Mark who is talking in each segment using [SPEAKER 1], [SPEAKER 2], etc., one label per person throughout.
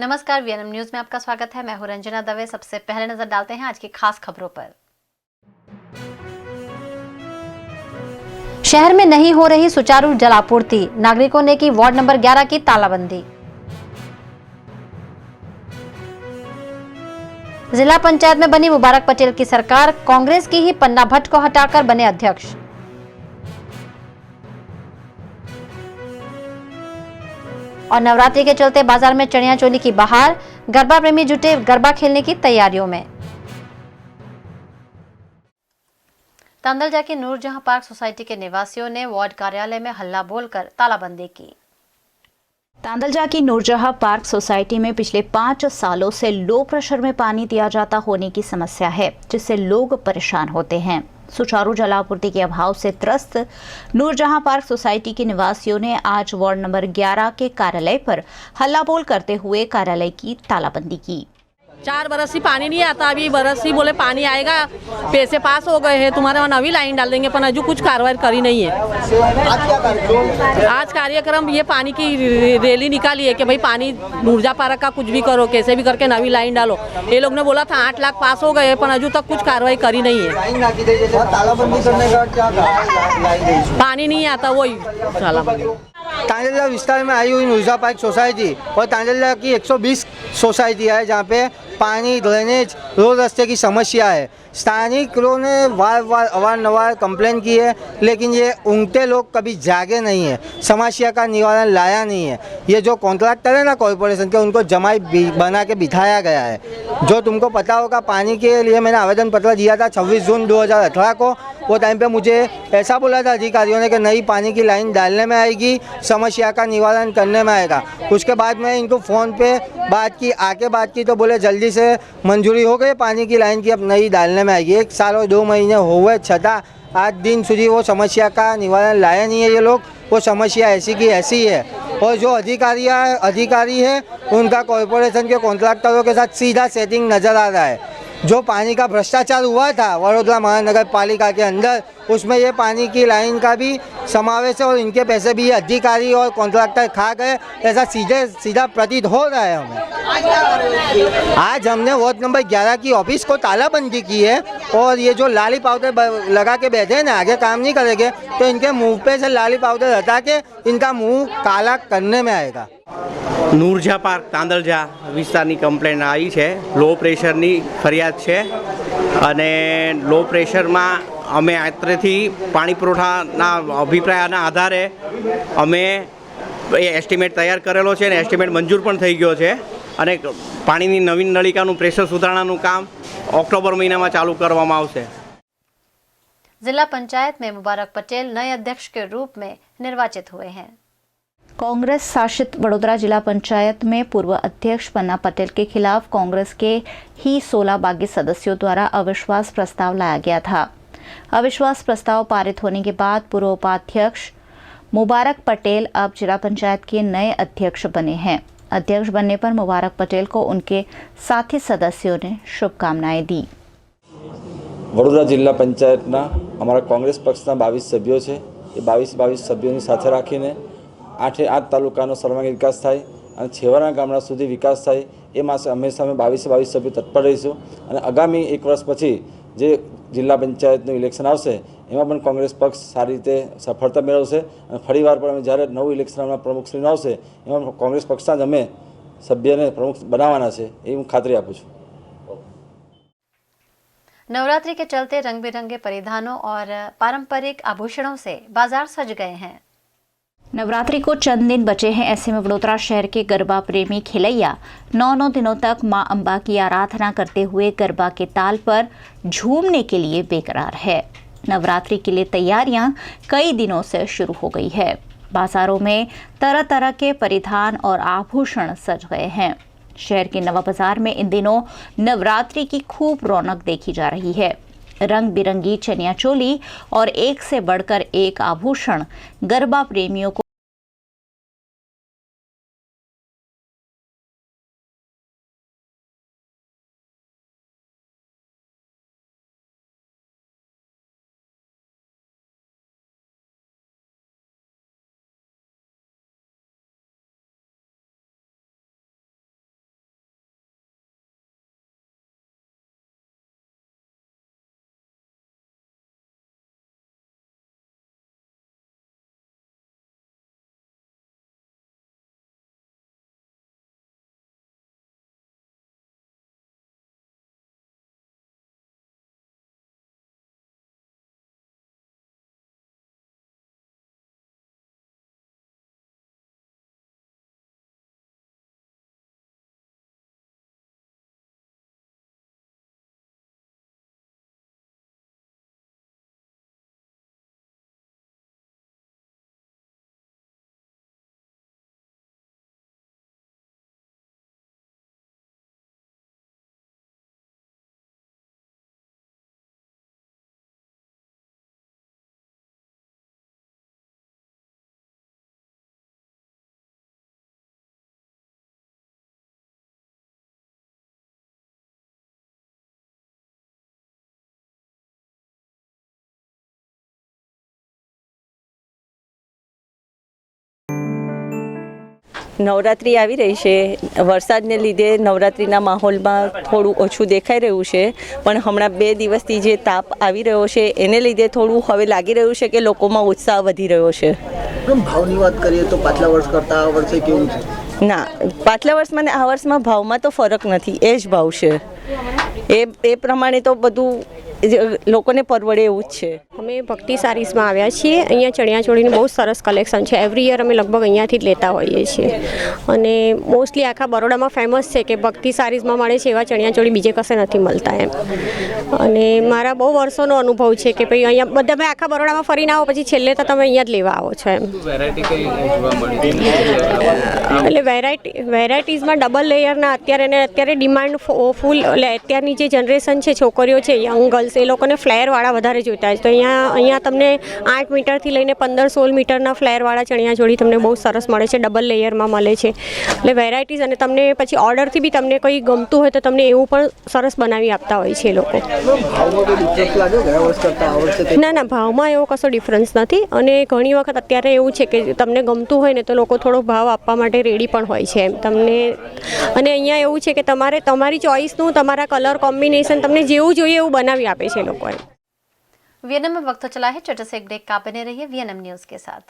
[SPEAKER 1] नमस्कार, VNM news में आपका स्वागत है। मैं हूं रंजना दवे। सबसे पहले नजर डालते हैं आज की खास खबरों पर। शहर में नहीं हो रही सुचारू जलापूर्ति, नागरिकों ने की वार्ड नंबर 11 की तालाबंदी। जिला पंचायत में बनी मुबारक पटेल की सरकार, कांग्रेस की ही पन्ना भट्ट को हटाकर बने अध्यक्ष। और नवरात्रि के चलते बाजार में चनिया चोली की बहार, गरबा प्रेमी जुटे गरबा खेलने की तैयारियों में। तांदलजा की नूरजहां पार्क सोसाइटी के निवासियों ने वार्ड कार्यालय में हल्ला बोलकर तालाबंदी की।
[SPEAKER 2] तांदलजा की नूरजहां पार्क सोसाइटी में पिछले 5 सालों से लो प्रेशर में पानी दिया जाता होने की समस्या है, जिससे लोग परेशान होते हैं। सुचारू जलापूर्ति के अभाव से त्रस्त नूरजहां पार्क सोसाइटी के निवासियों ने आज वार्ड नंबर 11 के कार्यालय पर हल्ला बोल करते हुए कार्यालय की तालाबंदी की।
[SPEAKER 3] 4 बरस से पानी नहीं आता, अभी बरस से बोले पानी आएगा, पैसे पास हो गए हैं, तुम्हारे वहाँ नवी लाइन डाल देंगे, पर अजू कुछ कार्रवाई करी नहीं है। आज कार्यक्रम ये पानी की रैली निकाली है कि भाई पानी नूरजहां पार्क का कुछ भी करो, कैसे भी करके नवी लाइन डालो। ये लोग ने बोला था 8 लाख पास हो गए, पर अजू तक कुछ कार्रवाई करी नहीं है। पानी नहीं आता, वही तालाबंदी।
[SPEAKER 4] तांदलजा विस्तार में आई हुई नूरजहां पार्क सोसाइटी और तांदलजा की 120 सोसाइटी है जहाँ पे पानी, ड्रेनेज, रोड रास्ते की समस्या है। स्थानिक लोगों ने अवारनवार कंप्लेन की है, लेकिन ये उनके लोग कभी जागे नहीं है, समस्या का निवारण लाया नहीं है। ये जो कॉन्ट्रैक्टर है ना कॉरपोरेशन के, उनको जमाई बना के बिठाया गया है। जो तुमको पता होगा, पानी के लिए मैंने आवेदन पत्र दिया था 26 जून 2018 को। वो टाइम पे मुझे ऐसा बोला था अधिकारियों ने कि नई पानी की लाइन डालने में आएगी, समस्या का निवारण करने में आएगा। उसके बाद मैं इनको फ़ोन पे बात की तो बोले जल्दी से मंजूरी हो गई पानी की लाइन की, अब नई डालने में आएगी। 1 साल और 2 महीने हुए छठा आज दिन સુધી वो समस्या का निवारण लाया नहीं है। ये लोग, वो समस्या ऐसी की ऐसी है। और जो अधिकारी है उनका कॉरपोरेशन के कॉन्ट्रैक्टरों के साथ सीधा सेटिंग नज़र आ रहा है। जो पानी का भ्रष्टाचार हुआ था वडोदरा महानगर पालिका के अंदर, उसमें ये पानी की लाइन का भी समावेश है और इनके पैसे भी ये अधिकारी और कॉन्ट्रैक्टर खा गए, ऐसा सीधा प्रतीत हो रहा है हमें। आज हमने वार्ड नंबर 11 की ऑफिस को तालाबंदी की है और ये जो लाली पाउडर लगा के बैठे हैं ना, आगे काम नहीं करेंगे तो इनके मुंह पे से लाली पाउडर हटा के इनका मुंह काला करने में आएगा।
[SPEAKER 5] नूरजहां पार्क तांदलजा વિસ્તારની કમ્પ્લેન આવી છે। લો પ્રેશરની ફરિયાદ છે અને લો પ્રેશરમાં અમે અત્રેથી પાણી પુરવઠાના અભિપ્રાયના આધારે અમે એસ્ટિમેટ તૈયાર કરેલો છે અને એસ્ટિમેટ મંજૂર પણ થઈ ગયો છે અને પાણીની નવીન નળિકાનું પ્રેશર સુધારણાનું કામ ઓક્ટોબર મહિનામાં ચાલુ કરવામાં આવશે।
[SPEAKER 1] जिला पंचायत में मुबारक पटेल नए अध्यक्ष के रूप में निर्वाचित हुए हैं।
[SPEAKER 2] कांग्रेस शासित वडोदरा जिला पंचायत में पूर्व अध्यक्ष पन्ना पटेल के खिलाफ कांग्रेस के ही 16 बागी सदस्यों द्वारा अविश्वास प्रस्ताव लाया गया था। अविश्वास प्रस्ताव पारित होने के बाद पूर्व उपाध्यक्ष मुबारक पटेल अब जिला पंचायत के नए अध्यक्ष बने हैं। अध्यक्ष बनने पर मुबारक पटेल को उनके साथी सदस्यों ने शुभकामनाएं दी।
[SPEAKER 6] वडोदरा जिला पंचायतना अमरा कांग्रेस पक्षना 22 सभ्यों है। ये 22 सभ्यों साथ राखीने 8 तालुकानो सर्वांगीण विकास थाय अने छेवाड़ा गामड़ा सुधी विकास थाय ए माटे हमेशा अमे 22 सभ्यो तत्पर रहीशुं अने आगामी 1 वर्ष पछी जे जिला पंचायतनुं इलेक्शन आवशे एमां पण कांग्रेस पक्ष सारी रीते सफलता मेळवशे अने फरीवार पण अमे ज्यारे नवुं इलेक्शनमां प्रमुखश्री आवशे एमां कांग्रेस पक्षना ज अमे सभ्यने प्रमुख बनाववाना छे एवी हुं खातरी आपुं छुं।
[SPEAKER 1] नवरात्रि के चलते रंग बिरंगे परिधानों और पारंपरिक आभूषणों से बाजार सज गए हैं।
[SPEAKER 2] नवरात्रि को चंद दिन बचे हैं, ऐसे में वडोदरा शहर के गरबा प्रेमी खिलैया 9 दिनों तक मां अंबा की आराधना करते हुए गरबा के ताल पर झूमने के लिए बेकरार है। नवरात्रि के लिए तैयारियां कई दिनों से शुरू हो गई है। बाजारों में तरह तरह के परिधान और आभूषण सज गए हैं। शहर के नवा बाजार में इन दिनों नवरात्रि की खूब रौनक देखी जा रही है। रंग बिरंगी चनिया चोली और एक से बढ़कर एक आभूषण गरबा प्रेमियों को
[SPEAKER 7] નવરાત્રિ આવી રહી છે, વરસાદને લીધે નવરાત્રિના માહોલમાં થોડું ઓછું દેખાઈ રહ્યું છે, પણ હમણાં 2 દિવસથી જે તાપ આવી રહ્યો છે એને લીધે થોડું હવે લાગી રહ્યું છે કે લોકોમાં ઉત્સાહ વધી રહ્યો છે.
[SPEAKER 8] ભાવની વાત કરીએ તો પાછલા વર્ષ કરતાં આ વર્ષે કેવું છે?
[SPEAKER 7] ના, પાછલા વર્ષમાં ને આ વર્ષમાં ભાવમાં તો ફરક નથી, એ જ ભાવ છે. એ પ્રમાણે તો બધું લોકોને પરવડે એવું જ છે.
[SPEAKER 9] અમે ભક્તિ સારીઝમાં આવ્યા છીએ. અહીંયા ચણિયાચોળીનું બહુ સરસ કલેક્શન છે. એવરી યર અમે લગભગ અહીંયાથી જ લેતા હોઈએ છીએ અને મોસ્ટલી આખા બરોડામાં ફેમસ છે કે ભક્તિ સારીઝમાં મળે છે એવા ચણિયાચોળી બીજે કશે નથી મળતા એમ. અને મારા બહુ વર્ષોનો અનુભવ છે કે ભાઈ અહીંયા બધા મેં આખા બરોડામાં ફરીને આવો પછી છેલ્લે તો તમે અહીંયા જ લેવા આવો છો એમ. એટલે વેરાયટીઝમાં ડબલ લેયરના અત્યારે ડિમાન્ડ ફૂલ, એટલે અત્યારની જે જનરેશન છે, છોકરીઓ છે, યંગ ગર્લ્સ, એ લોકોને ફ્લેરવાળા વધારે જોઈતા હોય. તો અહીંયા તમને 8 મીટરથી લઈને 15-16 મીટરના ફ્લેરવાળા ચણિયાચોળી તમને બહુ સરસ મળે છે, ડબલ લેયરમાં મળે છે. એટલે વેરાયટીઝ, અને તમને પછી ઓર્ડરથી બી તમને કંઈ ગમતું હોય તો તમને એવું પણ સરસ બનાવી આપતા હોય છે એ લોકો. ના, ભાવમાં એવો કશો ડિફરન્સ નથી. અને ઘણી વખત અત્યારે એવું છે કે તમને ગમતું હોય ને તો લોકો થોડો ભાવ આપવા માટે રેડી પણ હોય છે એમ તમને. અને અહીંયા એવું છે કે તમારી ચોઈસનું, તમારા કલર કોમ્બિનેશન તમને જેવું જોઈએ એવું બનાવી આપે છે લોકો એમ.
[SPEAKER 1] वीएनएम में वक्त चला है, छोटे से एक ब्रेक का बने रहिए वीएनएम न्यूज के साथ.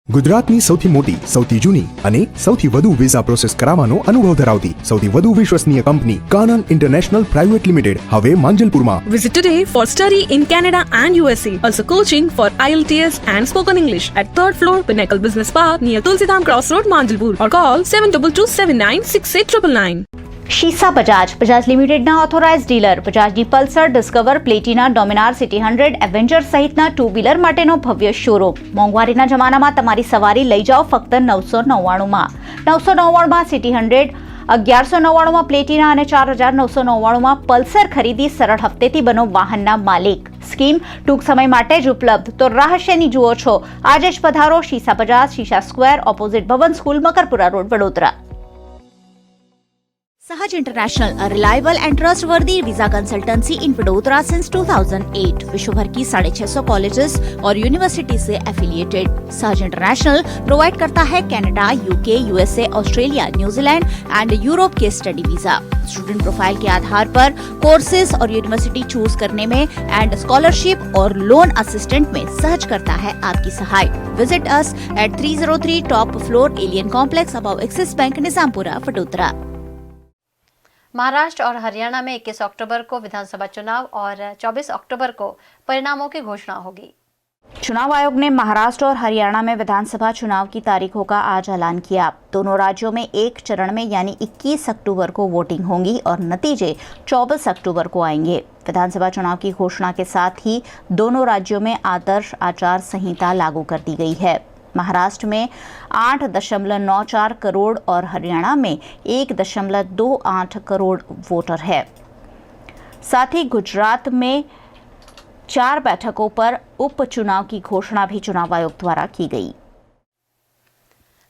[SPEAKER 10] ગુજરાતની સૌથી મોટી, સૌથી જૂની અને સૌથી વધુ વિઝા પ્રોસેસ કરાવવાનો અનુભવ ધરાવતી સૌથી વધુ વિશ્વસનીય company Kanan international private limited હવે માંજલપુરમાં.
[SPEAKER 11] Visit today for study in Canada and USA. Also coaching for IELTS and spoken English at 3rd floor Pinnacle Business Park near Tulsidham Crossroad, Manjalpur, or call 7227968999.
[SPEAKER 2] शीसा बजाज लिमिटेडના authorise dealer, બજાજની Pulsar, Discover, Platina, Dominar, City 100, Avenger સહિતના 2 wheeler માટેનો ભવ્ય showroom. મોંઘવારીના જમાનામાં તમારી સવારી લઈ જાઓ ફક્ત 999માં. 999માં સિટી 100, 1199માં પ્લેટિના અને 4999માં પલ્સર ખરીદી સરળ હપ્તેથી બનો વાહનના માલિક. સ્કીમ ટૂંક સમય માટે જ ઉપલબ્ધ, તો રાહ શેની જુઓ છો? આજે જ પધારો शीशा बजाज, शीशा स्क्वेर, ऑपोजिट भवन school, Makarpura road, Vadodara. Sahaj International, a reliable and trustworthy visa consultancy in Vadodara since 2008. विश्व भर की 650 कॉलेजेस और यूनिवर्सिटी से एफिलिएटेड. Sahaj International प्रोवाइड करता है Canada, UK, USA, Australia, New Zealand and Europe के स्टडी वीजा. स्टूडेंट प्रोफाइल के आधार पर कोर्सेज और यूनिवर्सिटी चूज करने में एंड स्कॉलरशिप और लोन असिस्टेंट में सहज करता है आपकी सहाय. Visit us at 303 top floor, Alien complex, above Axis bank, Nizampura, Vadodara.
[SPEAKER 1] Maharashtra और हरियाणा में 21 अक्टूबर को विधानसभा चुनाव और 24 अक्टूबर को परिणामों की घोषणा होगी.
[SPEAKER 2] चुनाव आयोग ने महाराष्ट्र और हरियाणा में विधानसभा चुनाव की तारीखों का आज ऐलान किया. दोनों राज्यों में एक चरण में यानी 21 अक्टूबर को वोटिंग होगी और नतीजे 24 अक्टूबर को आएंगे. विधानसभा चुनाव की घोषणा के साथ ही दोनों राज्यों में आदर्श आचार संहिता लागू कर दी गई है. महाराष्ट्र में 8.94 करोड़ और हरियाणा में 1.28 करोड़ वोटर है. साथ ही गुजरात में 4 बैठकों पर उपचुनाव की घोषणा भी चुनाव आयोग द्वारा की गई.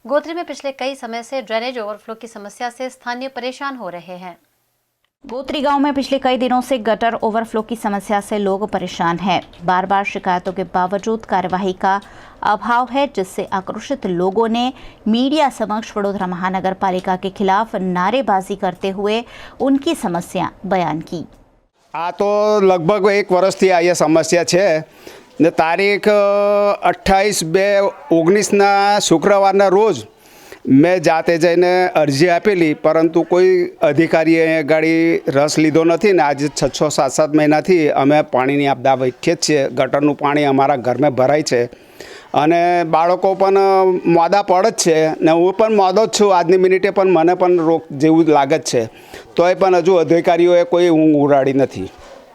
[SPEAKER 1] गोत्री में पिछले कई समय से ड्रेनेज ओवरफ्लो की समस्या से स्थानीय परेशान हो रहे हैं.
[SPEAKER 2] गोत्री गांव में पिछले कई दिनों से गटर ओवरफ्लो की समस्या से लोग परेशान हैं. बार बार शिकायतों के बावजूद कार्यवाही का अभाव है, जिससे आक्रोशित लोगों ने मीडिया समक्ष वडोदरा महानगर पालिका के खिलाफ नारेबाजी करते हुए उनकी समस्या बयान की.
[SPEAKER 12] आ तो लगभग 1 વર્ષથી આ સમસ્યા છે ને. તારીખ 28/2/19ના શુક્રવારના રોજ મેં જાતે જઈને અરજી આપેલી, પરંતુ કોઈ અધિકારીએ ગાડી રસ લીધો નથી ને આજે 6-7 મહિનાથી અમે પાણીની આપદા વેઠીએ જ છીએ. ગટરનું પાણી અમારા ઘરમાં ભરાય છે અને બાળકો પણ મોડા પડે જ છે ને હું પણ મોડો જ છું. આજની મિનિટે પણ મને પણ રોગ જેવું લાગે જ છે, તોય પણ હજુ અધિકારીઓએ કોઈ ઊંઘ ઉડાડી નથી.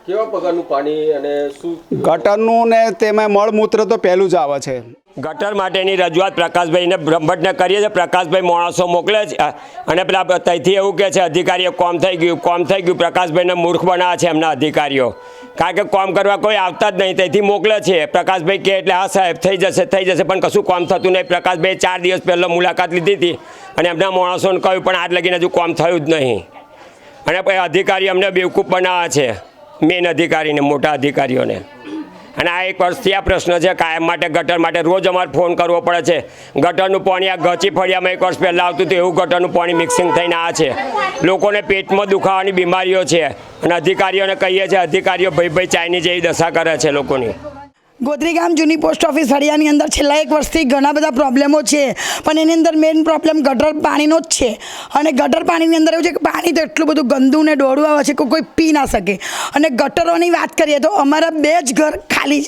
[SPEAKER 8] કેવા પ્રકારનું પાણી અને શું?
[SPEAKER 12] ગટરનું ને તેમાં મળમૂત્ર તો પહેલું જ આવે છે.
[SPEAKER 13] ગટર માટેની રજૂઆત પ્રકાશભાઈને બ્રહ્મભટ્ટને કરીએ છીએ. પ્રકાશભાઈ માણસો મોકલે છે અને પેલા ત્યાંથી એવું કહે છે અધિકારીઓ કોમ થઈ ગયું. પ્રકાશભાઈને મૂર્ખ બનાવે છે એમના અધિકારીઓ, કારણ કે કોમ કરવા કોઈ આવતા જ નહીં, ત્યાંથી મોકલે છે. પ્રકાશભાઈ કહે એટલે હા સાહેબ થઈ જશે, પણ કશું કોમ થતું નહીં. પ્રકાશભાઈ 4 દિવસ પહેલાં મુલાકાત લીધી હતી અને એમના માણસોને કહ્યું, પણ આજ લગીને હજુ કોમ થયું જ નહીં. અને પછી અધિકારી અમને બેવકૂફ બનાવે છે, મેન અધિકારીને, મોટા અધિકારીઓને. અને આ 1 વર્ષથી આ પ્રશ્ન છે કાયમ માટે ગટર માટે રોજ અમારે ફોન કરવો પડે છે. ગટરનું પાણી આ ગચી ફળિયામાં 1 વર્ષ પહેલાં આવતું હતું એવું ગટરનું પાણી મિક્સિંગ થઈને આ છે. લોકોને પેટમાં દુખાવાની બીમારીઓ છે અને અધિકારીઓને કહીએ છીએ અધિકારીઓ ભાઈ ચાઇની જેવી દશા કરે છે લોકોની.
[SPEAKER 14] ગોત્રી ગામ જૂની પોસ્ટ ઓફિસ ફળિયાની અંદર છેલ્લા 1 વર્ષથી ઘણા બધા પ્રોબ્લેમો છે, પણ એની અંદર મેઇન પ્રોબ્લેમ ગટર પાણીનો જ છે. અને ગટર પાણીની અંદર એવું છે કે પાણી તો એટલું બધું ગંદુ ને ડોળું આવે છે કે કોઈ પી ના શકે. અને ગટરોની વાત કરીએ તો અમારા 2 જ ઘર ખાલી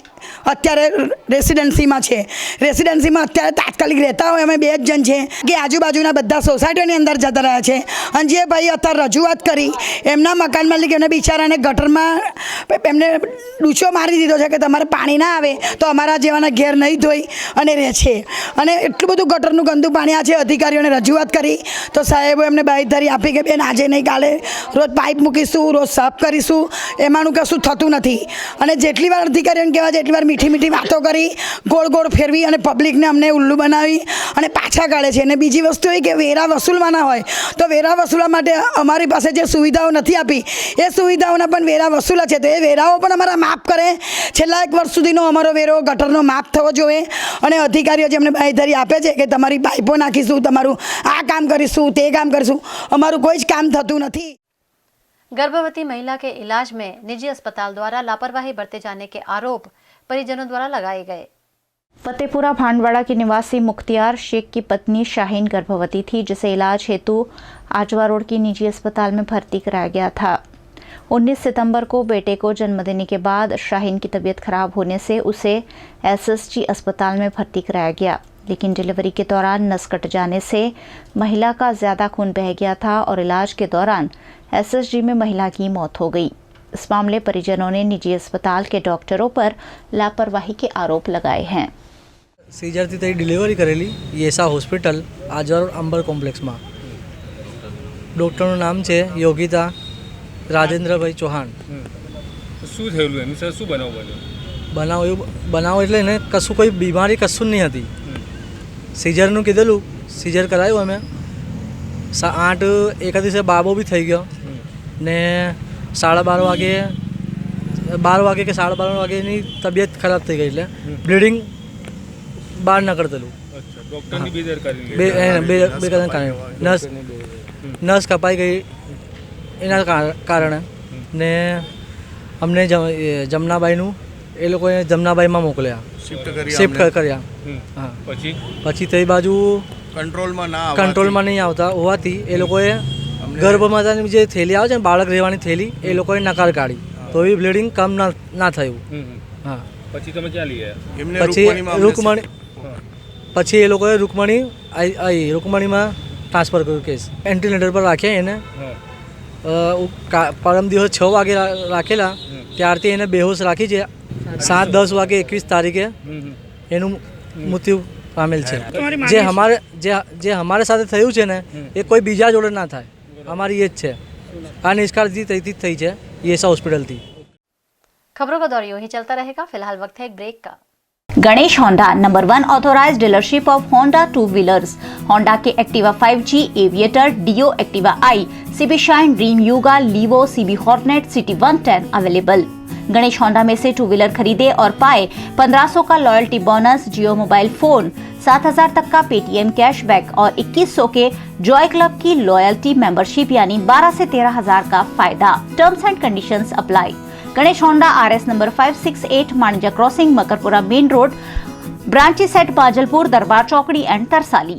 [SPEAKER 14] અત્યારે રેસિડેન્સીમાં છે. રેસિડેન્સીમાં અત્યારે તાત્કાલિક રહેતા હોય અમે 2 જ જણ છે કે આજુબાજુના બધા સોસાયટીઓની અંદર જતા રહ્યા છે. અને જે ભાઈ અત્યારે રજૂઆત કરી એમના મકાન માલિક એમને બિચારાને ગટરમાં એમને ડૂચો મારી દીધો છે કે તમારે પાણી ના તો અમારા જેવાના ઘેર નહીં ધોઈ અને રહે છે. અને એટલું બધું ગટરનું ગંદુ પાણી આ છે. અધિકારીઓને રજૂઆત કરી તો સાહેબો એમને બાંયધરી આપી કે બેન આજે નહીં કાલે રોજ પાઇપ મૂકીશું, રોજ સાફ કરીશું, એમાંનું કશું થતું નથી. અને જેટલી વાર અધિકારીઓને કહેવાય એટલી વાર મીઠી મીઠી વાતો કરી ગોળ ગોળ ફેરવી અને પબ્લિકને અમને ઉલ્લુ બનાવી અને પાછા કાઢે છે. અને બીજી વસ્તુ એ કે વેરા વસૂલવાના હોય તો વેરા વસૂલવા માટે અમારી પાસે જે સુવિધાઓ નથી આપી એ સુવિધાઓના પણ વેરા વસૂલા છે, તો એ વેરાઓ પણ અમારા માફ કરે. છેલ્લા 1 વર્ષ સુધીનો અમારો વેરો ગટરનો માફ થવો જોઈએ. અને અધિકારીઓ જેમને બાંયધરી આપે છે કે તમારી પાઇપો નાખીશું, તમારું આ કામ કરીશું, તે કામ કરીશું, અમારું કોઈ જ કામ થતું નથી.
[SPEAKER 1] गर्भवती महिला के इलाज में निजी अस्पताल द्वारा लापरवाही बरते जाने के आरोप परिजनों द्वारा लगाए गए.
[SPEAKER 2] फतेहपुरा भांडवाड़ा के निवासी मुख्तियार शेख की पत्नी शाहीन गर्भवती थी, जिसे इलाज हेतु आजवा रोड की निजी अस्पताल में भर्ती कराया गया था. 19 सितंबर को बेटे को जन्म देने के बाद शाहीन की तबीयत खराब होने से उसे एसएसजी अस्पताल में भर्ती कराया गया, लेकिन डिलीवरी के दौरान नस कट जाने से महिला का ज़्यादा खून बह गया था और इलाज के दौरान एसएसजी में महिला की मौत हो गई. इस मामले परिजनों ने निजी अस्पताल के डॉक्टरों पर लापरवाही के आरोप लगाए हैं.
[SPEAKER 15] सीजरથી તે ડિલિવરી કરેલી યેસા હોસ્પિટલ આજવા અંબર કોમ્પ્લેક્સમાં. ડૉક્ટરનું નામ છે યોગિતા રાજેન્દ્રભાઈ ચૌહાણ.
[SPEAKER 16] શું થયેલું એનું સર? શું
[SPEAKER 15] બનાવ એટલે એને કશું કોઈ બીમારી કશું નહીં હતી. સીઝરનું કીધેલું, સીઝર કરાવ્યું અમે 8 દિવસે બાબો બી થઈ ગયો ને 12:30 વાગે 12 વાગે કે 12:30 વાગેની તબિયત ખરાબ થઈ ગઈ એટલે બ્લીડિંગ બહાર ન કરતેલું.
[SPEAKER 16] ડૉક્ટરની બેદરકારી
[SPEAKER 15] કારણે નસ કપાઈ ગઈ એના કારણે ને અમને જમનાબાઈનું એ લોકોએ જમનાબાઈમાં મોકલ્યા, શિફ્ટ કર્યા. હા, પછી તે બાજુ કંટ્રોલમાં નહીં આવતા હોવાથી એ લોકોએ ગર્ભમાતાની જે થેલી આવે છે ને બાળક રહેવાની થેલી એ લોકોએ નકાર કાઢી, તો એ બ્લીડિંગ કમ ના થયું. હા,
[SPEAKER 16] પછી તમે ક્યાં લઈ આવ્યા?
[SPEAKER 15] પછી રૂકમણી, પછી એ લોકોએ રૂકમણીમાં ટ્રાન્સફર કર્યું કેસ. વેન્ટિલેટર પર રાખ્યા એને. પરમ દિવસ 6 વાગે રાખેલા, ત્યારથી એને બેહોશ રાખી છે. 7-10 વાગે 21 તારીખે એનું મૃત્યુ પામેલ છે. જે અમારે સાથે થયું છે ને એ કોઈ બીજા જોડે ના થાય, અમારી એ જ છે. આ નિષ્કાળજી તેથી થઈ છે યેસા હોસ્પિટલથી.
[SPEAKER 1] खबरों का दौर यूं ही चलता रहेगा. फिलहाल वक्त है एक ब्रेक का.
[SPEAKER 2] Ganesh Honda number 1 authorised dealership of Honda 2 wheelers. Honda के Activa 5G, Aviator, Dio, Activa I, CB Shine, Dream Yuga, Livo, CB Hornet, City 110 available. Ganesh Honda में से 2 व्हीलर खरीदे और पाए 1500 का loyalty bonus, Jio mobile phone, 7000 तक का पेटीएम कैशबैक और 2100 के जॉय क्लब की लॉयल्टी मेंबरशिप यानी 12 से 13,000 का फायदा. Terms and conditions apply. Ganesh Honda RS number 568 माणिजा crossing, Makarpura main road, branches at बाजलपुर, Darbar Chokdi and Tarsali.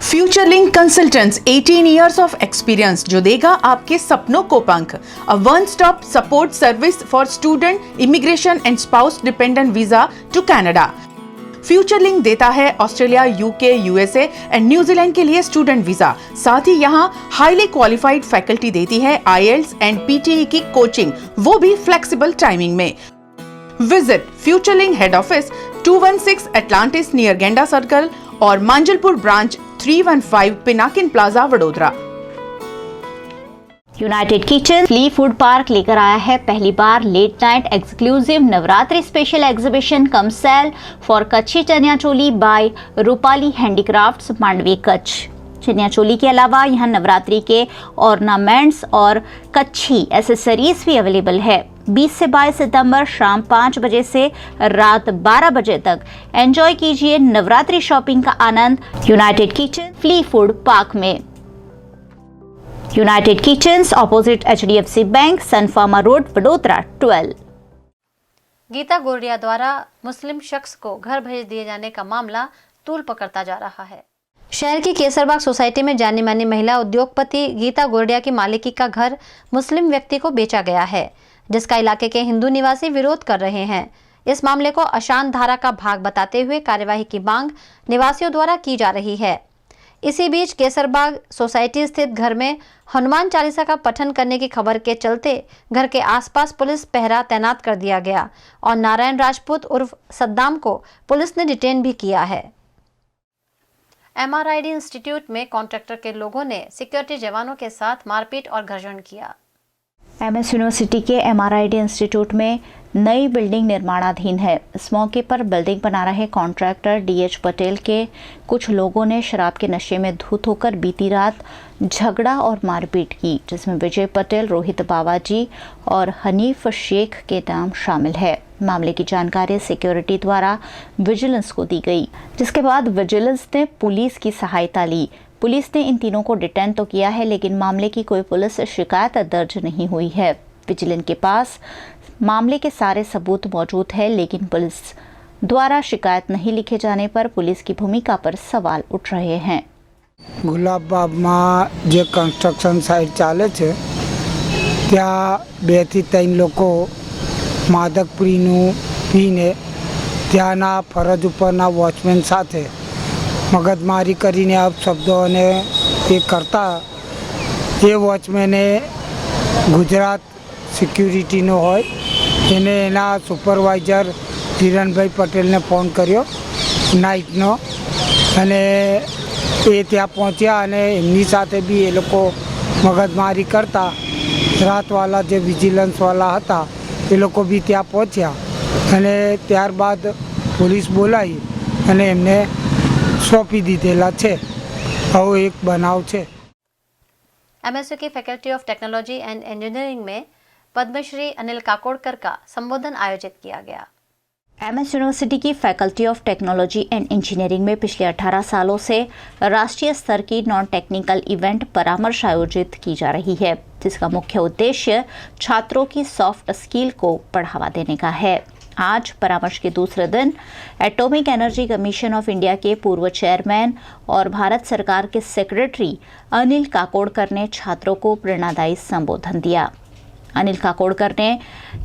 [SPEAKER 17] Futurelink consultants 18 years of experience जो देगा आपके सपनों को पंख. A one stop support service for student, immigration and spouse dependent visa to Canada. Futurelink देता है Australia, UK, USA and New Zealand के लिए स्टूडेंट वीजा. साथ ही यहाँ हाईली क्वालिफाइड फैकल्टी देती है IELTS एंड PTE की कोचिंग, वो भी फ्लेक्सिबल टाइमिंग में. Visit Futurelink head office 216 Atlantis near Genda circle और Manjalpur branch 315 Pinakin plaza Vadodara.
[SPEAKER 2] United kitchen flea food park लेकर आया है पहली बार late night exclusive Navratri special exhibition cum sale for Kutchi chaniya choli by Rupali handicrafts, Mandvi, Kutch. Chaniya choli के अलावा यहाँ नवरात्रि के ऑर्नामेंट्स और कच्छी एसेसरीज भी अवेलेबल है. 20 से 22 सितंबर शाम 5 बजे से रात 12 बजे तक एंजॉय कीजिए नवरात्रि शॉपिंग का आनंद United kitchen flea food park में। United kitchens opposite HDFC bank, Sun Pharma road, Vadodara 12।
[SPEAKER 1] Geeta Gordia द्वारा मुस्लिम शख्स को घर भेज दिए जाने का मामला तूल पकड़ता जा रहा है। शहर की केसरबाग सोसाइटी में जानी मानी महिला उद्योगपति गीता गोरडिया की मालिकी का घर मुस्लिम व्यक्ति को बेचा गया है, जिसका इलाके के हिंदू निवासी विरोध कर रहे हैं। इस मामले को अशांत धारा का भाग बताते हुए कार्यवाही की मांग निवासियों द्वारा की जा रही है। इसी बीच केसरबाग सोसाइटी स्थित घर में हनुमान चालीसा का पठन करने की खबर के चलते घर के आसपास पुलिस पहरा तैनात कर दिया गया और नारायण राजपूत उर्फ सद्दाम को पुलिस ने डिटेन भी किया है। MRID इंस्टीट्यूट में कॉन्ट्रैक्टर के लोगों ने सिक्योरिटी जवानों के साथ मारपीट और घर्षण किया।
[SPEAKER 2] MS यूनिवर्सिटी के MRID इंस्टीट्यूट में नई बिल्डिंग निर्माणाधीन है। इस मौके पर बिल्डिंग बना रहे कॉन्ट्रैक्टर DH पटेल के कुछ लोगों ने शराब के नशे में धुत होकर बीती रात झगड़ा और मारपीट की, जिसमें विजय पटेल, रोहित बावाजी और हनीफ शेख के नाम शामिल है। मामले की जानकारी सिक्योरिटी द्वारा विजिलेंस को दी गई, जिसके बाद विजिलेंस ने पुलिस की सहायता ली। पुलिस ने इन तीनों को डिटेन तो किया है, लेकिन मामले की कोई पुलिस शिकायत दर्ज नहीं हुई है। विजिलेंस के पास मामले के सारे सबूत मौजूद है, लेकिन पुलिस द्वारा शिकायत नहीं लिखे जाने पर पुलिस की भूमिका पर सवाल उठ रहे हैं।
[SPEAKER 18] ગુલાબબાગમાં જે કન્સ્ટ્રક્શન સાઇટ ચાલે છે ત્યાં 2 થી 3 લોકો માદક પીને ત્યાંના ફરજ ઉપરના વોચમેન સાથે મગજમારી કરીને અપશબ્દો અને એ કરતા એ વોચમેને ગુજરાત સિક્યુરિટીનો હોય એને એના સુપરવાઇઝર હિરણભાઈ પટેલને ફોન કર્યો નાઇટનો, અને એ ત્યાં પહોંચ્યા અને એમની સાથે બી એ લોકો મગજમારી કરતા રાતવાળા જે વિજિલન્સવાળા હતા એ લોકો બી ત્યાં પહોંચ્યા અને ત્યારબાદ પોલીસ બોલાવી અને એમને સોંપી દીધેલા છે। આવો એક બનાવ છે।
[SPEAKER 1] MSU की faculty of technology and engineering में पद्मश्री अनिल काकोडकर का संबोधन आयोजित किया गया।
[SPEAKER 2] MS यूनिवर्सिटी की faculty of technology and engineering में पिछले 18 सालों से राष्ट्रीय स्तर की नॉन टेक्निकल इवेंट परामर्श आयोजित की जा रही है, जिसका मुख्य उद्देश्य छात्रों की सॉफ्ट स्किल को बढ़ावा देने का है। आज परामर्श के दूसरे दिन atomic energy commission of India के पूर्व चेयरमैन और भारत सरकार के सेक्रेटरी अनिल काकोडकर ने छात्रों को प्रेरणादायी संबोधन दिया। अनिल काकोडकर ने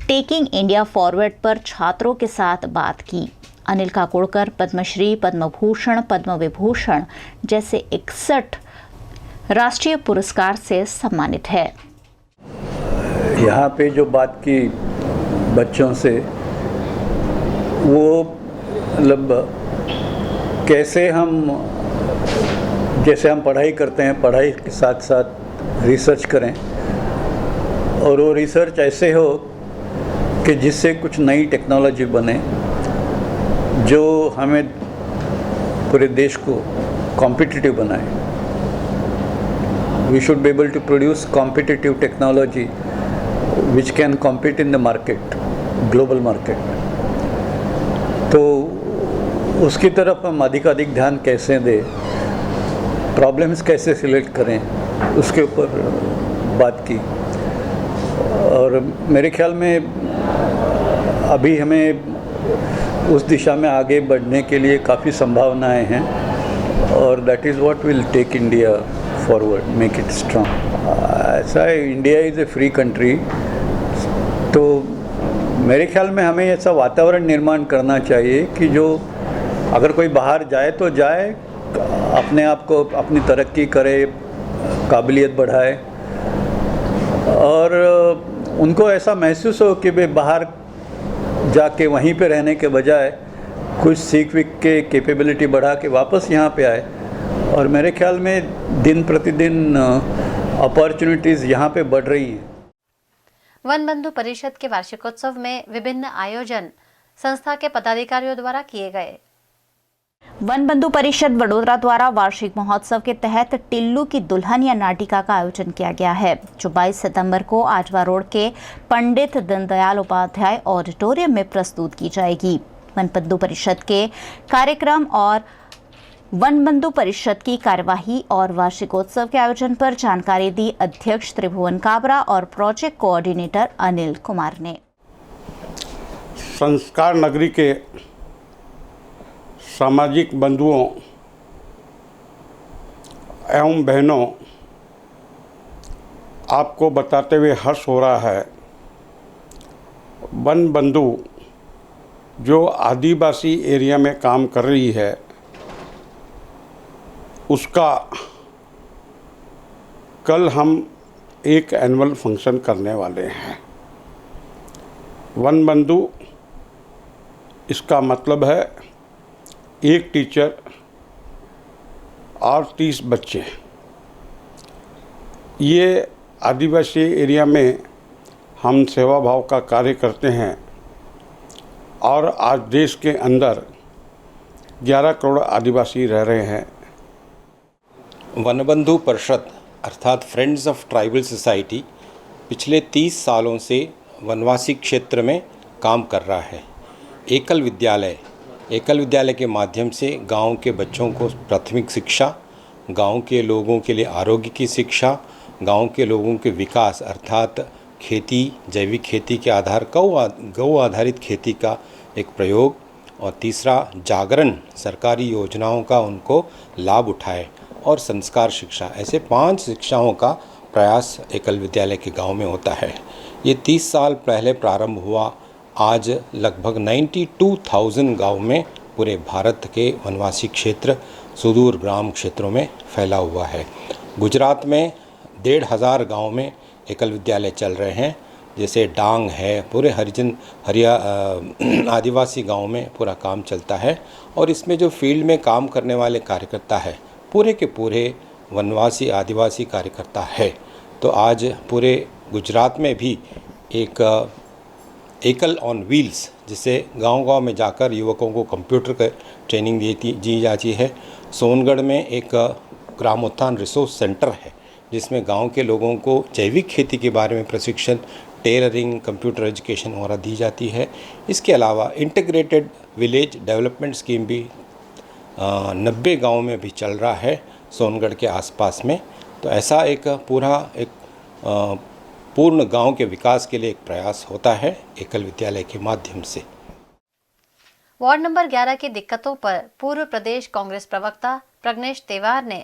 [SPEAKER 2] टेकिंग इंडिया फॉरवर्ड पर छात्रों के साथ बात की। अनिल काकोडकर पद्मश्री, पद्म भूषण, पद्म विभूषण जैसे 61 राष्ट्रीय पुरस्कार से सम्मानित है।
[SPEAKER 19] यहाँ पे जो बात की बच्चों से, वो मतलब कैसे जैसे हम पढ़ाई करते हैं, पढ़ाई के साथ साथ रिसर्च करें, और वो रिसर्च ऐसे हो कि जिससे कुछ नई टेक्नोलॉजी बने जो हमें पूरे देश को कॉम्पिटिटिव बनाए। We should be able to produce competitive technology which can compete in the market, global market. तो उसकी तरफ हम अधिक ध्यान कैसे दें, प्रॉब्लम्स कैसे सिलेक्ट करें, उसके ऊपर बात की। और मेरे ख्याल में अभी हमें उस दिशा में आगे बढ़ने के लिए काफ़ी संभावनाएं हैं, और that is what will take India forward, make it strong. ऐसा है, India is a free country, तो मेरे ख्याल में हमें ऐसा वातावरण निर्माण करना चाहिए कि जो अगर कोई बाहर जाए तो जाए, अपने आप को अपनी तरक्की करे, काबिलियत बढ़ाए, और उनको ऐसा महसूस हो कि वे बाहर जाके वहीं पे रहने के बजाय कुछ सीख वीख के कैपेबिलिटी बढ़ा के वापस यहाँ पे आए। और मेरे ख्याल में दिन प्रतिदिन अपॉर्चुनिटीज़ यहाँ पे बढ़ रही हैं।
[SPEAKER 1] वन बंधु परिषद के वार्षिकोत्सव में विभिन्न आयोजन संस्था के पदाधिकारियों द्वारा किए गए।
[SPEAKER 2] वन बंधु परिषद वडोदरा द्वारा वार्षिक महोत्सव के तहत टिल्लू की दुल्हन या नाटिका का आयोजन किया गया है, जो 22 सितंबर को आजवा रोड के पंडित दीनदयाल उपाध्याय ऑडिटोरियम में प्रस्तुत की जाएगी। वन बंधु परिषद के कार्यक्रम और वन बंधु परिषद की कार्यवाही और वार्षिकोत्सव के आयोजन पर जानकारी दी अध्यक्ष त्रिभुवन काबरा और प्रोजेक्ट कोऑर्डिनेटर अनिल कुमार ने।
[SPEAKER 20] संस्कार नगरी के सामाजिक बंधुओं एवं बहनों, आपको बताते हुए हर्ष हो रहा है, वन बंधु जो आदिवासी एरिया में काम कर रही है उसका कल हम एक एनुअल फंक्शन करने वाले हैं। वन बंधु इसका मतलब है एक टीचर और 30 बच्चे। ये आदिवासी एरिया में हम सेवा भाव का कार्य करते हैं और आज देश के अंदर 11 करोड़ आदिवासी रह रहे हैं।
[SPEAKER 21] वनबंधु परिषद अर्थात फ्रेंड्स ऑफ ट्राइबल सोसाइटी पिछले 30 सालों से वनवासी क्षेत्र में काम कर रहा है। एकल विद्यालय के माध्यम से गांव के बच्चों को प्राथमिक शिक्षा, गांव के लोगों के लिए आरोग्य की शिक्षा, गांव के लोगों के विकास अर्थात खेती, जैविक खेती के आधार गौ आधारित खेती का एक प्रयोग, और तीसरा जागरण, सरकारी योजनाओं का उनको लाभ उठाए, और संस्कार शिक्षा। ऐसे 5 शिक्षाओं का प्रयास एकल विद्यालय के गांव में होता है। ये 30 साल पहले प्रारंभ हुआ। आज लगभग 92,000 गांव में पूरे भारत के वनवासी क्षेत्र सुदूर ग्राम क्षेत्रों में फैला हुआ है। गुजरात में 1,500 गांव में एकल विद्यालय चल रहे हैं, जैसे डांग है, पूरे आदिवासी गांव में पूरा काम चलता है। और इसमें जो फील्ड में काम करने वाले कार्यकर्ता है पूरे के पूरे वनवासी आदिवासी कार्यकर्ता है। तो आज पूरे गुजरात में भी एक एकल ऑन व्हील्स, जिसे गांव-गांव में जाकर युवकों को कंप्यूटर का ट्रेनिंग दी जाती है। सोनगढ़ में एक ग्रामोत्थान रिसोर्स सेंटर है, जिसमें गांव के लोगों को जैविक खेती के बारे में प्रशिक्षण, टेलरिंग, कंप्यूटर एजुकेशन वगैरह दी जाती है। इसके अलावा इंटीग्रेटेड विलेज डेवलपमेंट स्कीम भी 90 गाँव में भी चल रहा है सोनगढ़ के आसपास में। तो ऐसा एक पूर्ण गांव के विकास के लिए एक प्रयास होता है एकल विद्यालय के माध्यम से।
[SPEAKER 1] वार्ड नंबर 11 की दिक्कतों पर पूर्व प्रदेश कांग्रेस प्रवक्ता प्रज्ञेश तेवार ने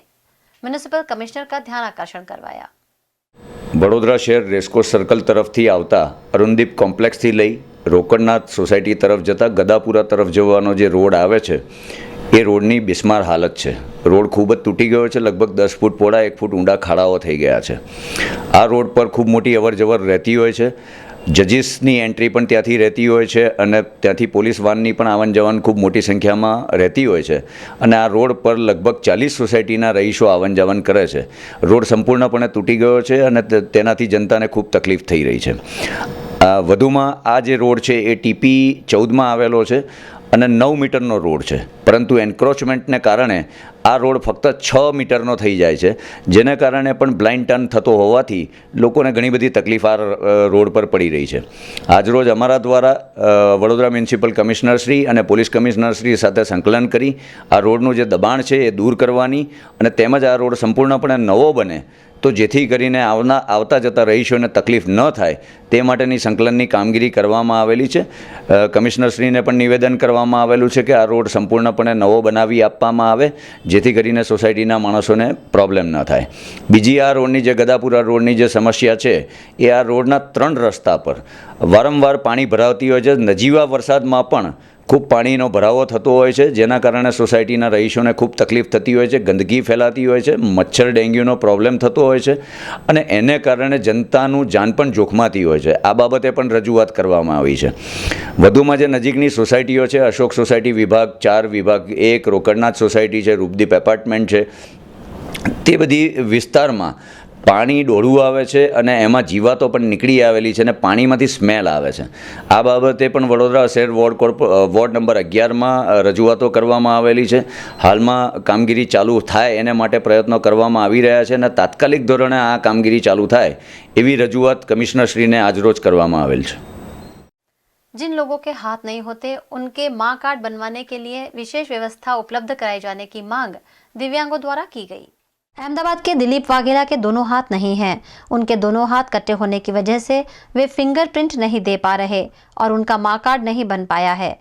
[SPEAKER 1] म्युनिसिपल कमिश्नर का ध्यान आकर्षण करवाया।
[SPEAKER 22] વડોદરા શહેર રેસકોર્સ સર્કલ તરફથી આવતા અરુણદીપ કોમ્પ્લેક્સથી લઈ રોકડનાથ સોસાયટી તરફ જતા ગદાપુરા તરફ જવાનો જે રોડ આવે છે એ રોડની બિસ્માર હાલત છે। રોડ ખૂબ જ તૂટી ગયો છે, લગભગ 10 ફૂટ પહોળા 1 ફૂટ ઊંડા ખાડાઓ થઈ ગયા છે। આ રોડ પર ખૂબ મોટી અવરજવર રહેતી હોય છે। જજીસની એન્ટ્રી પણ ત્યાંથી રહેતી હોય છે અને ત્યાંથી પોલીસ વાનની પણ આવન જવન ખૂબ મોટી સંખ્યામાં રહેતી હોય છે અને આ રોડ પર લગભગ 40 સોસાયટીના રહીશો આવન જાવન કરે છે। રોડ સંપૂર્ણપણે તૂટી ગયો છે અને તેનાથી જનતાને ખૂબ તકલીફ થઈ રહી છે। વધુમાં આ જે રોડ છે એ ટીપી 14માં આવેલો છે અને 9 મીટરનો રોડ છે, પરંતુ એન્ક્રોચમેન્ટને કારણે આ રોડ ફક્ત 6 મીટરનો થઈ જાય છે, જેને કારણે પણ બ્લાઇન્ડ ટર્ન થતો હોવાથી લોકોને ઘણી બધી તકલીફ આ રોડ પર પડી રહી છે। આજરોજ અમારા દ્વારા વડોદરા મ્યુનિસિપલ કમિશનરશ્રી અને પોલીસ કમિશનરશ્રી સાથે સંકલન કરી આ રોડનું જે દબાણ છે એ દૂર કરવાની અને તેમજ આ રોડ સંપૂર્ણપણે નવો બને તો જેથી કરીને આવતા જતા રહીશોને તકલીફ ન થાય તે માટેની સંકલનની કામગીરી કરવામાં આવેલી છે। કમિશનરશ્રીને પણ નિવેદન કરવામાં આવેલું છે કે આ રોડ સંપૂર્ણપણે નવો બનાવી આપવામાં આવે, જેથી કરીને સોસાયટીના માણસોને પ્રોબ્લેમ ન થાય। બીજી આ રોડની જે ગદાપુરા રોડની જે સમસ્યા છે એ આ રોડના 3 રસ્તા પર વારંવાર પાણી ભરાતી હોય છે। નજીવા વરસાદમાં પણ ખૂબ પાણીનો ભરાવો થતો હોય છે, જેના કારણે સોસાયટીના રહીશોને ખૂબ તકલીફ થતી હોય છે, ગંદકી ફેલાતી હોય છે, મચ્છર ડેન્ગ્યુનો પ્રોબ્લેમ થતો હોય છે અને એને કારણે જનતાનું જાન પણ જોખમાતી હોય છે। આ બાબતે પણ રજૂઆત કરવામાં આવી છે। વધુમાં જે નજીકની સોસાયટીઓ છે, અશોક સોસાયટી વિભાગ 4, વિભાગ 1, રોકડનાથ સોસાયટી છે, રૂપદીપ એપાર્ટમેન્ટ છે, તે બધી વિસ્તારમાં પાણી ડોળું આવે છે અને એમાં જીવાતો પણ નીકળી આવેલી છે અને પાણીમાંથી સ્મેલ આવે છે. આ બાબતે પણ વડોદરા શહેર વોર્ડ નંબર 11માં રજૂઆતો કરવામાં આવેલી છે. હાલમાં કામગીરી ચાલુ થાય એને માટે પ્રયત્નો કરવામાં આવી રહ્યા છે અને તાત્કાલિક ધોરણે આ કામગીરી ચાલુ થાય એવી રજૂઆત કમિશનરશ્રીને આજરોજ કરવામાં આવેલ છે.
[SPEAKER 1] जिन लोगों के हाथ नहीं होते उनके माँ कार्ड बनवाने के लिए विशेष व्यवस्था उपलब्ध कराए जाने की मांग दिव्यांगों द्वारा की गई. अहमदाबाद के दिलीप वाघेला के दोनों हाथ नहीं हैं. उनके दोनों हाथ कटे होने की वजह से वे फिंगरप्रिंट नहीं दे पा रहे और उनका माँ कार्ड नहीं बन पाया है.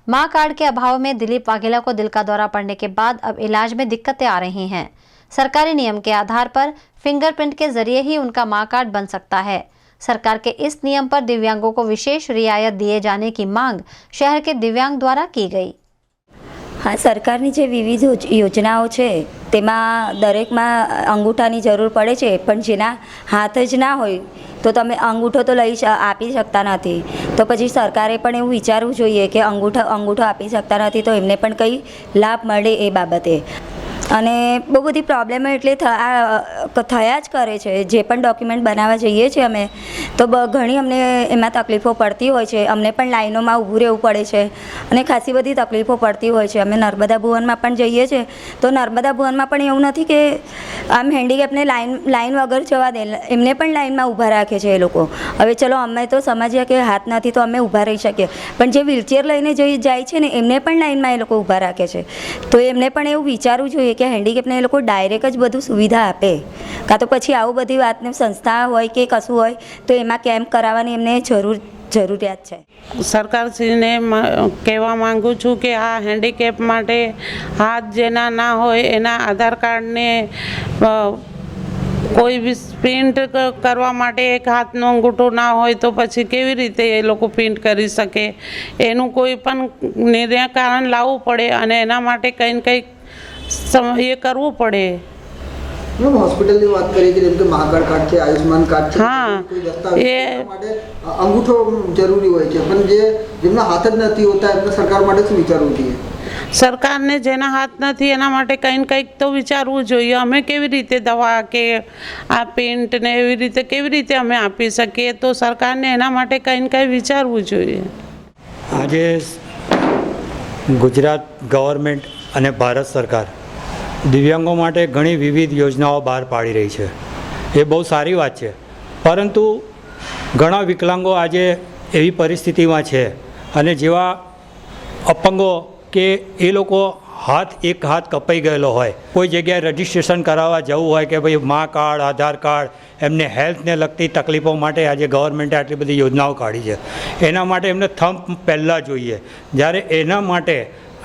[SPEAKER 1] माँ कार्ड के अभाव में दिलीप वाघेला को दिल का दौरा पड़ने के बाद अब इलाज में दिक्कतें आ रही हैं. सरकारी नियम के आधार पर फिंगरप्रिंट के जरिए ही उनका माँ कार्ड बन सकता है. सरकार के इस नियम पर दिव्यांगों को विशेष रियायत दिए जाने की मांग शहर के दिव्यांग द्वारा की गई.
[SPEAKER 3] હા, સરકારની જે વિવિધ યોજનાઓ છે તેમાં દરેકમાં અંગૂઠાની જરૂર પડે છે, પણ જેના હાથ જ ના હોય તો તમે અંગૂઠો તો આપી શકતા નથી. તો પછી સરકારે પણ એવું વિચારવું જોઈએ કે અંગૂઠો આપી શકતા નથી તો એમને પણ કંઈ લાભ મળે એ બાબતે. અને બહુ બધી પ્રોબ્લેમો એટલે થયા જ કરે છે. જે પણ ડોક્યુમેન્ટ બનાવવા જઈએ છીએ અમે તો ઘણી અમને એમાં તકલીફો પડતી હોય છે. અમને પણ લાઈનોમાં ઊભું રહેવું પડે છે અને ખાસી બધી તકલીફો પડતી હોય છે. અમે નર્મદા ભુવનમાં પણ જઈએ છીએ તો નર્મદા ભુવનમાં પણ એવું નથી કે આમ હેન્ડીકેપને લાઈન વગર જવા દે, એમને પણ લાઈનમાં ઊભા રાખે છે એ લોકો. હવે ચલો અમે તો સમજીએ કે હાથ નથી તો અમે ઊભા રહી શકીએ, પણ જે વ્હીલચેર લઈને જાય છે ને એમને પણ લાઈનમાં એ લોકો ઊભા રાખે છે. તો એમને પણ એવું વિચારવું જોઈએ કે હેન્ડીકેપને એ લોકો ડાયરેક્ટ જ બધું સુવિધા આપે, કાં તો પછી આવું બધી વાતને સંસ્થા હોય કે કશું હોય તો એમાં કેમ્પ કરાવવાની એમને જરૂરિયાત છે.
[SPEAKER 4] સરકારશ્રીને કહેવા માગું છું કે આ હેન્ડીકેપ માટે હાથ જેના ના હોય એના આધાર કાર્ડને કોઈ બી પ્રિન્ટ કરવા માટે એક હાથનો અંગૂઠો ના હોય તો પછી કેવી રીતે એ લોકો પ્રિન્ટ કરી શકે? એનું કોઈ પણ નિરાકરણ લાવવું પડે અને એના માટે કંઈ ને કંઈક એ કરવું પડે.
[SPEAKER 8] હોસ્પિટલની વાત કરીએ કે જેમ કે મા કાર્ડ છે, આયુષ્માન કાર્ડ છે, કોઈ દસ્તાવેજ માટે અંગૂઠો જરૂરી હોય છે, પણ જેમના હાથ જ નથી હોતા એમને સરકાર માટે શું વિચારવું જોઈએ?
[SPEAKER 4] સરકારને જેના હાથ નથી એના માટે કંઈ ને કંઈક તો વિચારવું જોઈએ. અમે કેવી રીતે દવા કે આ પેન્ટ ને એવી રીતે કેવી રીતે અમે આપી શકીએ? તો સરકારને એના માટે કંઈ ને કંઈ વિચારવું જોઈએ.
[SPEAKER 23] આજે ગુજરાત ગવર્મેન્ટ અને ભારત સરકાર દિવ્યાંગો માટે ઘણી વિવિધ યોજનાઓ બહાર પાડી રહી છે. એ બહુ સારી વાત છે, પરંતુ ઘણા વિકલાંગો આજે એવી પરિસ્થિતિમાં છે અને જેવા અપંગો કે એ લોકો એક હાથ કપાઈ ગયેલો હોય, કોઈ જગ્યાએ રજિસ્ટ્રેશન કરાવવા જવું હોય કે ભાઈ મા કાર્ડ, આધાર કાર્ડ, એમને હેલ્થને લગતી તકલીફો માટે આજે ગવર્મેન્ટે આટલી બધી યોજનાઓ કાઢી છે. એના માટે એમને થંભ પહેલાં જોઈએ, જ્યારે એના માટે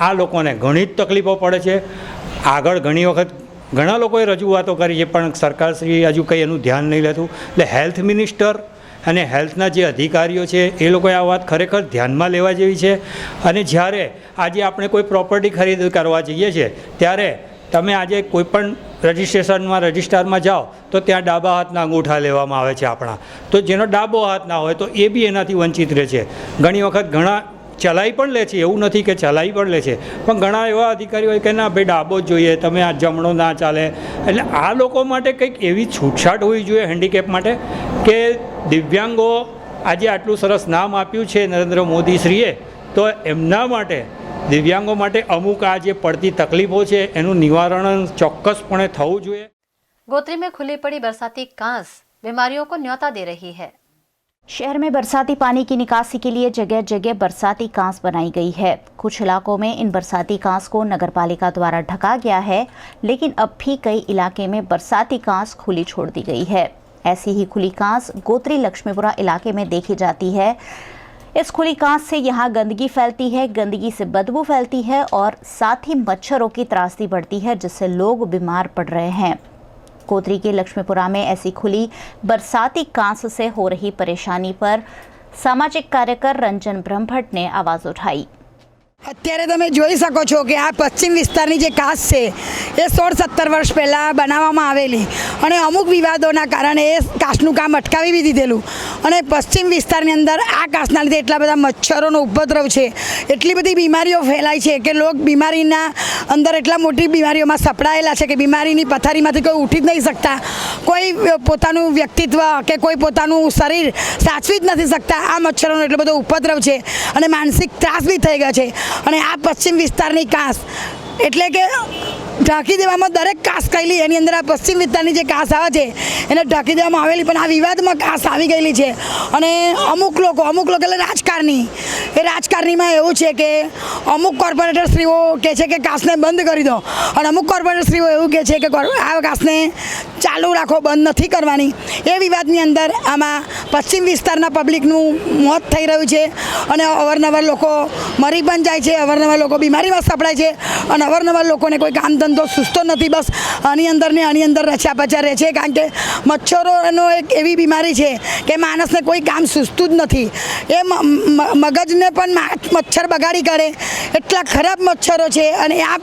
[SPEAKER 23] આ લોકોને ઘણી જ તકલીફો પડે છે. આગળ ઘણી વખત ઘણા લોકોએ રજૂઆતો કરી છે પણ સરકારશ્રી હજુ કંઈ એનું ધ્યાન નહીં લેતું. એટલે હેલ્થ મિનિસ્ટર અને હેલ્થના જે અધિકારીઓ છે એ લોકોએ આ વાત ખરેખર ધ્યાનમાં લેવા જેવી છે. અને જ્યારે આજે આપણે કોઈ પ્રોપર્ટી ખરીદ કરવા જઈએ છીએ ત્યારે તમે આજે કોઈપણ રજિસ્ટ્રારમાં જાઓ તો ત્યાં ડાબા હાથના અંગૂઠા લેવામાં આવે છે આપણા. તો જેનો ડાબો હાથ ના હોય તો એ બી એનાથી વંચિત રહે છે. ઘણી વખત ઘણા ચલાવી પણ લે છે, એવું નથી કે ચલાવી પણ લે છે, પણ ઘણા એવા અધિકારીઓ હોય કે ના ભાઈ ડાબો જ જોઈએ, તમે આ જમણો ના ચાલે. એટલે આ લોકો માટે કંઈક એવી છૂટછાટ હોવી જોઈએ હેન્ડીકેપ માટે કે દિવ્યાંગો આજે આટલું સરસ નામ આપ્યું છે નરેન્દ્ર મોદીશ્રીએ, તો એમના માટે દિવ્યાંગો માટે અમુક આ જે પડતી તકલીફો છે એનું નિવારણ ચોક્કસપણે થવું જોઈએ.
[SPEAKER 1] गोत्री में खुली पड़ी बरसाती कांस बीमारियों को न्योता दे रही है.
[SPEAKER 2] शहर में बरसाती पानी की निकासी के लिए जगह जगह बरसाती कांस बनाई गई है. कुछ इलाकों में इन बरसाती कांस को नगरपालिका द्वारा ढका गया है, लेकिन अब भी कई इलाके में बरसाती कांस खुली छोड़ दी गई है. ऐसी ही खुली कांस गोत्री लक्ष्मीपुरा इलाके में देखी जाती है. इस खुली कांस से यहाँ गंदगी फैलती है, गंदगी से बदबू फैलती है और साथ ही मच्छरों की त्रासदी बढ़ती है, जिससे लोग बीमार पड़ रहे हैं. गोत्री के लक्ष्मीपुरा में ऐसी खुली बरसाती कांस से हो रही परेशानी पर सामाजिक कार्यकर रंजन ब्रह्मभट्ट ने आवाज उठाई.
[SPEAKER 14] અત્યારે તમે જોઈ શકો છો કે આ પશ્ચિમ વિસ્તારની જે કાસ છે એ 16-17 વર્ષ પહેલાં બનાવવામાં આવેલી અને અમુક વિવાદોના કારણે એ કાસનું કામ અટકાવી બી દીધેલું અને પશ્ચિમ વિસ્તારની અંદર આ કાસના લીધે એટલા બધા મચ્છરોનો ઉપદ્રવ છે, એટલી બધી બીમારીઓ ફેલાય છે કે લોક બીમારીના અંદર એટલા મોટી બીમારીઓમાં સપડાયેલા છે કે બીમારીની પથારીમાંથી કોઈ ઉઠી જ નહીં શકતા, કોઈ પોતાનું વ્યક્તિત્વ કે કોઈ પોતાનું શરીર સાચવી જ નથી શકતા. આ મચ્છરોનો એટલો બધો ઉપદ્રવ છે અને માનસિક ત્રાસ બી થઈ ગયો છે. અને આ પશ્ચિમ વિસ્તારની કાસ એટલે કે ઢાંકી દેવામાં દરેક કાસ કરેલી એની અંદર આ પશ્ચિમ વિસ્તારની જે કાસ આવે છે એને ઢાંકી દેવામાં આવેલી, પણ આ વિવાદમાં કાસ આવી ગયેલી છે. અને અમુક લોકો એટલે રાજકારણી, એ રાજકારણીમાં એવું છે કે અમુક કોર્પોરેટરશ્રીઓ કહે છે કે કાસને બંધ કરી દો અને અમુક કોર્પોરેટરશ્રીઓ એવું કહે છે કે આ કાસને ચાલુ રાખો, બંધ નથી કરવાની. એ વિવાદની અંદર આમાં પશ્ચિમ વિસ્તારના પબ્લિકનું મોત થઈ રહ્યું છે અને અવારનવાર લોકો મરી પણ જાય છે, અવારનવાર લોકો બીમારીમાં સપડાય છે અને અવારનવાર લોકોને કોઈ કામ ધંધો સૂઝતો નથી, બસ આની અંદર રચ્યા પચ્યા રહે છે. કારણ કે મચ્છરોનો એક એવી બીમારી છે કે માણસને કોઈ કામ સૂઝતું જ નથી. એ મગજને પણ મચ્છર બગાડી કરે એટલા ખરાબ મચ્છરો છે અને આ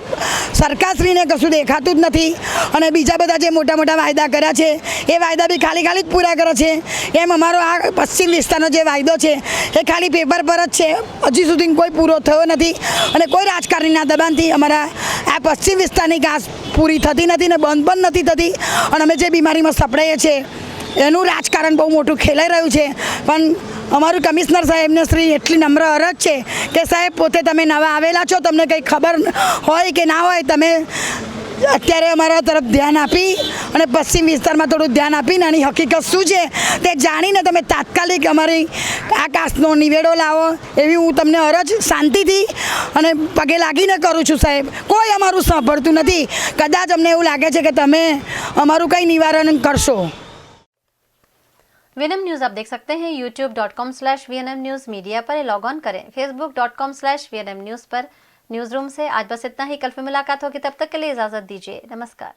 [SPEAKER 14] સરકારશ્રીને કશું દેખાતું જ નથી. અને બીજા બધા જે મોટા મોટા વાયદા કર્યા છે એ વાયદા બી ખાલી જ પૂરા કરે છે. એમ અમારો આ પશ્ચિમ વિસ્તારનો જે વાયદો છે એ ખાલી પેપર પર જ છે, હજી સુધી કોઈ પૂરો થયો નથી અને કોઈ રાજકારણીના દબાણથી અમારા આ પશ્ચિમ વિસ્તારની ઘાસ પૂરી થતી નથી ને બંધ પણ નથી થતી અને અમે જે બીમારીમાં સપડાઈએ છીએ એનું રાજકારણ બહુ મોટું ખેલાઈ રહ્યું છે. પણ અમારું કમિશનર સાહેબને શ્રી એટલી નમ્ર અરજ છે કે સાહેબ પોતે તમે નવા આવેલા છો, તમને કંઈ ખબર હોય કે ના હોય, તમે અત્યારે અમારા તરફ ધ્યાન આપી અને પશ્ચિમ વિસ્તારમાં થોડું ધ્યાન આપીને આની હકીકત શું છે તે જાણીને તમે તાત્કાલિક અમારી આ કાસનો નિવેડો લાવો એવી હું તમને અરજ શાંતિથી અને પગે લાગીને કરું છું. સાહેબ કોઈ અમારું સાંભળતું નથી. કદાચ અમને એવું લાગે છે કે તમે અમારું કંઈ નિવારણ કરશો.
[SPEAKER 1] वीएनएम न्यूज़ आप देख सकते हैं youtube.com/VNM News मीडिया पर लॉग ऑन करें, facebook.com/VNM News पर. न्यूज़ रूम से आज बस इतना ही. कल फिर मुलाकात होगी, तब तक के लिए इजाज़त दीजिए. नमस्कार.